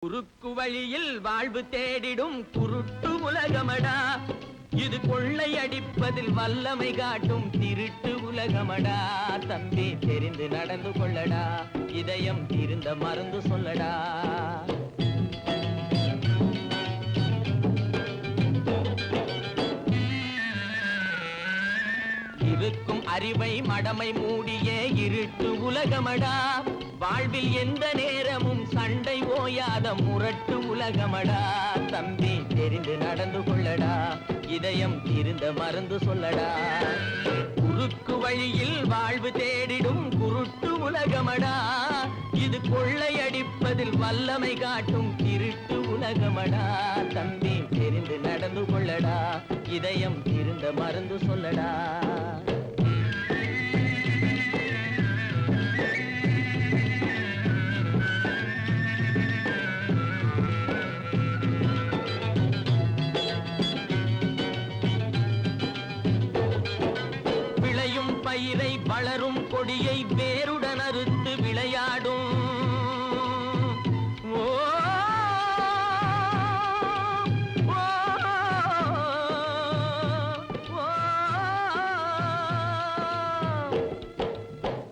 குறுக்கு வழியில் வாழ்வு தேடிடும் குருட்டு உலகமடா, இது கொள்ளை அடிப்பதில் வல்லமை காட்டும் திருட்டு உலகமடா. தம்பி தெரிந்து நடந்து கொள்ளடா, இதயம் திருந்த மருந்து சொல்லடா. இருக்கும் அறிவை மடமை மூடிய இருட்டு உலகமடா, வாழ்வில் எந்த நேரமும் சண்டை ஓயாத முரட்டு உலகமடா. தம்பி தெரிந்து நடந்து கொள்ளடா, இதயம் திருந்த மருந்து சொல்லடா. குறுக்கு வழியில் வாழ்வு தேடிடும் குருட்டு உலகமடா, இது கொள்ளை அடிப்பதில் வல்லமை காட்டும் திருட்டு உலகமடா. தம்பி தெரிந்து நடந்து கொள்ளடா, இதயம் திருந்த மருந்து சொல்லடா. பயிரை வளரும் கொடியை வேருடன் அறுத்து விளையாடும்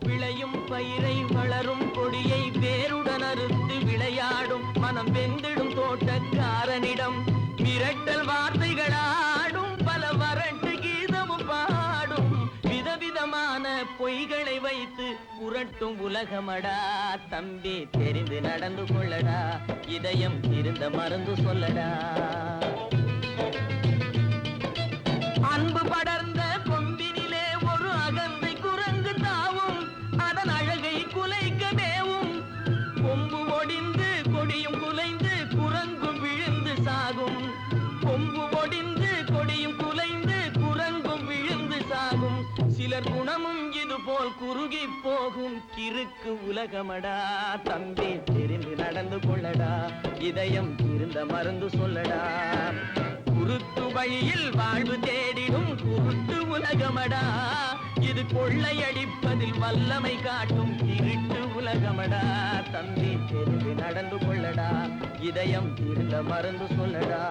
விளையும் பயிரை வளரும் கொடியை வேருடன் அறுத்து விளையாடும் மனம் வெந்திடும் தோட்டக்காரனிடம் மிரட்டல் வார்த்தைகளாடும் பல வரட்டு கீதமும் பாடும் விதவிதமான பொய்களை வைத்து புரட்டும் உலகமடா. தம்பி தெரிந்து நடந்து கொள்ளடா, இதயம் திருந்த மருந்து சொல்லடா. அன்பு படர்ந்த கொம்பினிலே ஒரு அகந்தை குரங்கு தாவும், அதன் அழகை குலைக்க மேவும். கொம்பு ஒடிந்து கொடியும் குலைந்து குரங்கும் விழுந்து சாகும். கொம்பு ஒடிந்து கொடியும் குலைந்து குரங்கும் விழுந்து சாகும். சிலர் குணமும் இது போல் குறுகி போகும் கிறுக்கு உலகமடா. தம்பி தெரிந்து நடந்து கொள்ளடா, இதயம் திருந்த மருந்து சொல்லடா. குறுக்கு வழியில் வாழ்வு தேடிடும் குருட்டு உலகமடா, இது கொள்ளையடிப்பதில் வல்லமை காட்டும் திருட்டு உலகமடா. தம்பி தெரிந்து நடந்து கொள்ளடா, இதயம் திருந்த மருந்து சொல்லடா.